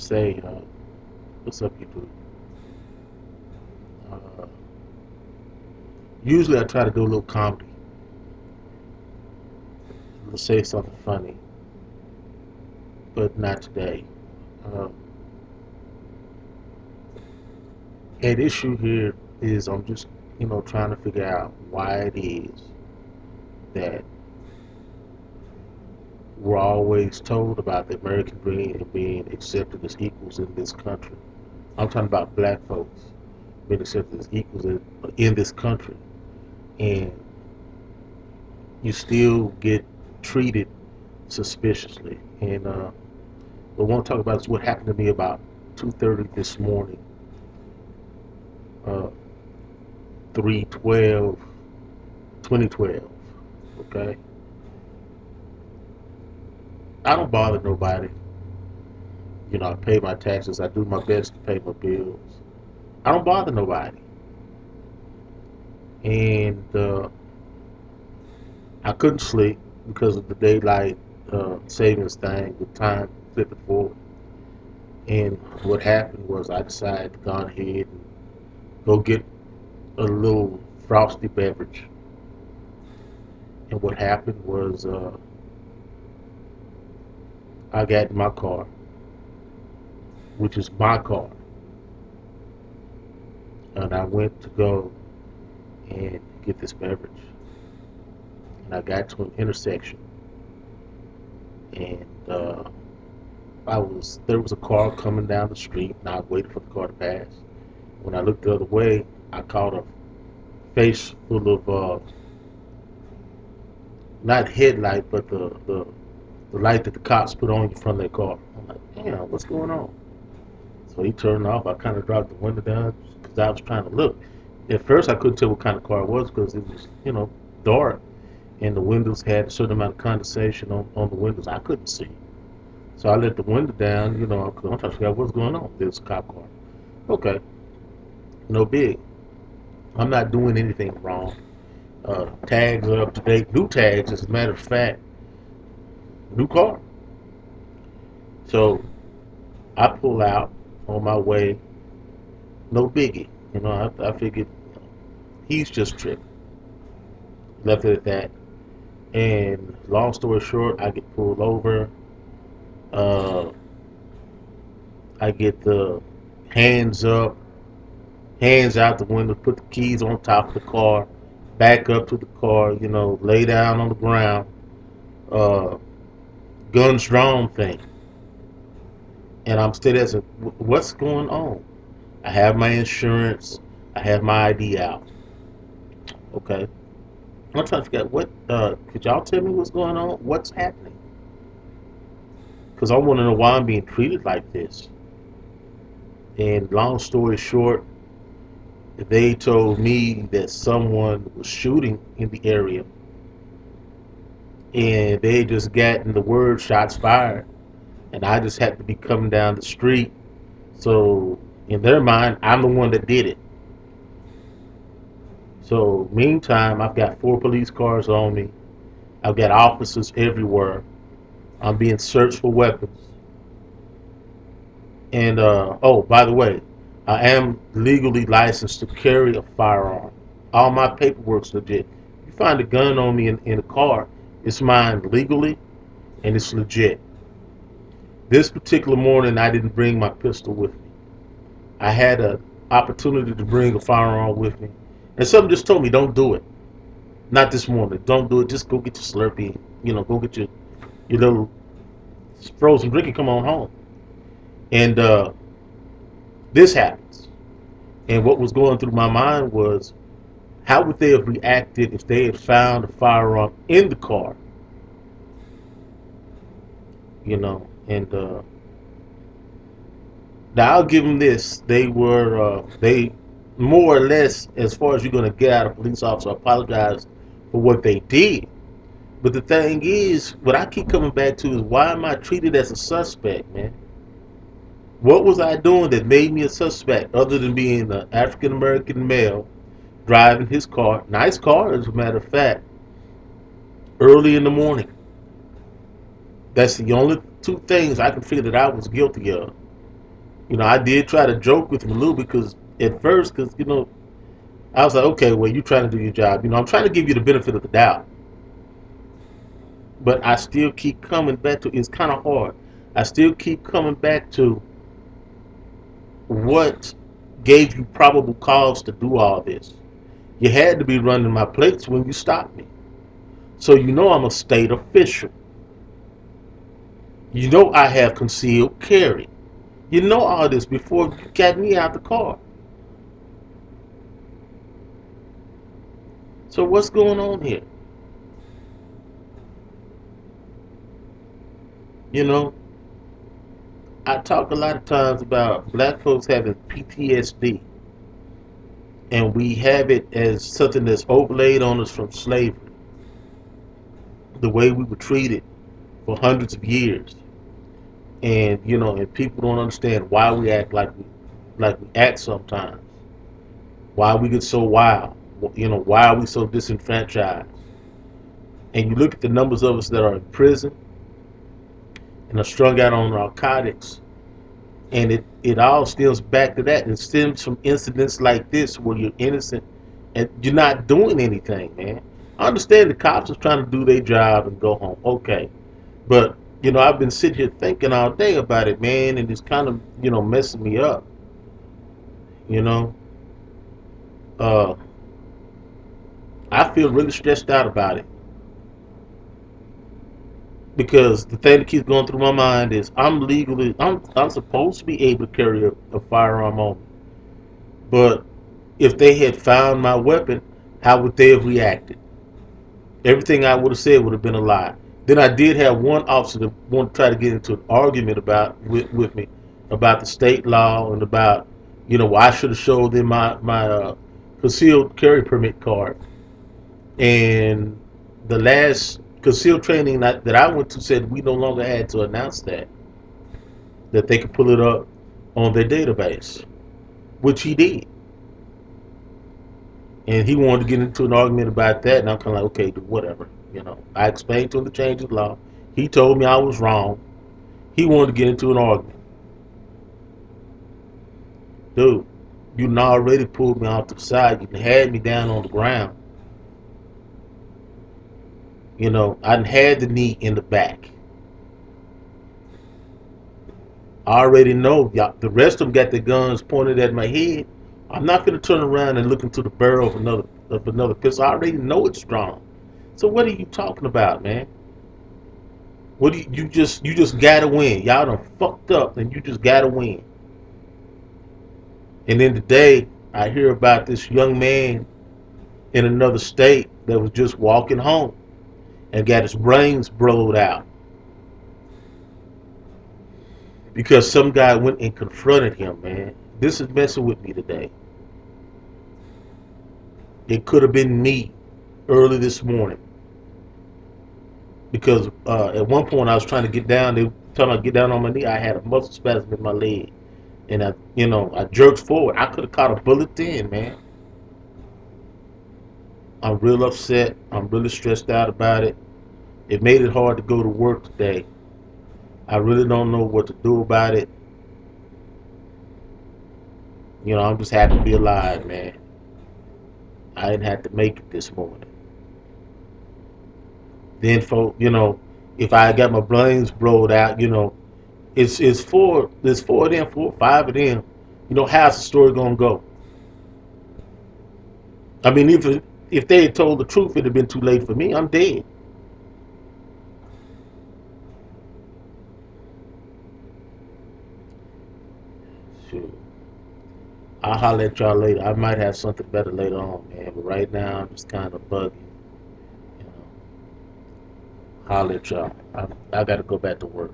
say, what's up, YouTube? Uh, Usually I try to do a little comedy, say something funny, but not today. Uh, An issue here is I'm just, trying to figure out why it is that we're always told about the American dream and being accepted as equals in this country. I'm talking about black folks being accepted as equals in this country, and you still get treated suspiciously. And what I want to talk about is what happened to me about 2:30 this morning, uh, 3/12, 2012. Okay, I don't bother nobody. I pay my taxes. I do my best to pay my bills. I don't bother nobody, and I couldn't sleep because of the daylight savings thing, the time flipping forward. And what happened was I decided to go ahead and go get a little frosty beverage. And what happened was I got in my car, which is my car, and I went to go and get this beverage. And I got to an intersection, and there was a car coming down the street, and I waited for the car to pass. When I looked the other way, I caught a face full of not headlight, but the light that the cops put on you from their car. I'm like, damn, what's going on? So he turned off. I kind of dropped the window down because I was trying to look. At first, I couldn't tell what kind of car it was because it was, dark, and the windows had a certain amount of condensation on the windows. I couldn't see. So I let the window down, because I'm trying to figure out what's going on. There's a cop car. Okay, no big. I'm not doing anything wrong. Tags are up to date. New tags, as a matter of fact. New car. So I pull out on my way. No biggie. I figured he's just tripping. Left it at that. And long story short, I get pulled over. Uh, I get the hands up, hands out the window, put the keys on top of the car, back up to the car, lay down on the ground, uh, guns drawn thing. And I'm still as what's going on? I have my insurance, I have my ID out. Okay. I'm trying to figure out could y'all tell me what's going on? What's happening? Because I want to know why I'm being treated like this. And long story short, they told me that someone was shooting in the area, and they just gotten the word shots fired, and I just had to be coming down the street. So in their mind, I'm the one that did it. So meantime, I've got 4 police cars on me. I've got officers everywhere. I'm being searched for weapons. And oh, by the way, I am legally licensed to carry a firearm. All my paperwork's legit. If you find a gun on me in a car, it's mine legally and it's legit. This particular morning, I didn't bring my pistol with me. I had an opportunity to bring a firearm with me, and something just told me, don't do it. Not this morning. Don't do it. Just go get your Slurpee. Go get your little frozen drink and come on home. And this happens. And what was going through my mind was, how would they have reacted if they had found a firearm in the car? And now I'll give them this. They more or less, as far as you're going to get out of a police officer, apologize for what they did. But the thing is, what I keep coming back to is, why am I treated as a suspect, man? What was I doing that made me a suspect other than being an African American male driving his car, nice car as a matter of fact, early in the morning? That's the only 2 things I can figure that I was guilty of. I did try to joke with him a little because at first, because I was like, okay, well, you trying to do your job. I'm trying to give you the benefit of the doubt, but I still keep coming back to it's kind of hard. I still keep coming back to what gave you probable cause to do all this. You had to be running my plates when you stopped me. So I'm a state official. I have concealed carry. All this before you got me out the car. So what's going on here? You know, I talk a lot of times about black folks having PTSD, and we have it as something that's overlaid on us from slavery, the way we were treated for hundreds of years. And and people don't understand why we act like we act sometimes. Why we get so wild. Why are we so disenfranchised? And you look at the numbers of us that are in prison and are strung out on narcotics, and it all stems back to that. It stems from incidents like this where you're innocent and you're not doing anything, man. I understand the cops are trying to do their job and go home. Okay. But, I've been sitting here thinking all day about it, man, and it's kind of, messing me up. You know, uh, I feel really stressed out about it because the thing that keeps going through my mind is I'm supposed to be able to carry a firearm on me, but if they had found my weapon, how would they have reacted? Everything I would have said would have been a lie. Then I did have one officer that wanted to try to get into an argument with me about the state law and about why I should have showed them my concealed carry permit card. And the last concealed training that I went to said we no longer had to announce that they could pull it up on their database, which he did. And he wanted to get into an argument about that, and I'm kind of like, okay, whatever. I explained to him the change of law. He told me I was wrong. He wanted to get into an argument. Dude, you done already pulled me off to the side. You done had me down on the ground. I done had the knee in the back. I already know y'all, the rest of them got their guns pointed at my head. I'm not going to turn around and look into the barrel of another pistol. I already know it's strong. So what are you talking about, man? What do you just gotta win? Y'all done fucked up, and you just gotta win. And then today, I hear about this young man in another state that was just walking home and got his brains blowed out because some guy went and confronted him. Man, this is messing with me today. It could have been me early this morning because at one point I was trying to get down. They were talking about get down on my knee. I had a muscle spasm in my leg, and I jerked forward. I could have caught a bullet then, man. I'm real upset. I'm really stressed out about it. It made it hard to go to work today. I really don't know what to do about it. I'm just happy to be alive, man. I didn't have to make it this morning. Then, if I got my brains blowed out, it's four of them, 4 or 5 of them. How's the story gonna go? I mean, if they had told the truth, it'd have been too late for me. I'm dead. Shoot. I'll holler at y'all later. I might have something better later on, man. But right now, I'm just kind of buggy. You know, holler at y'all. I got to go back to work.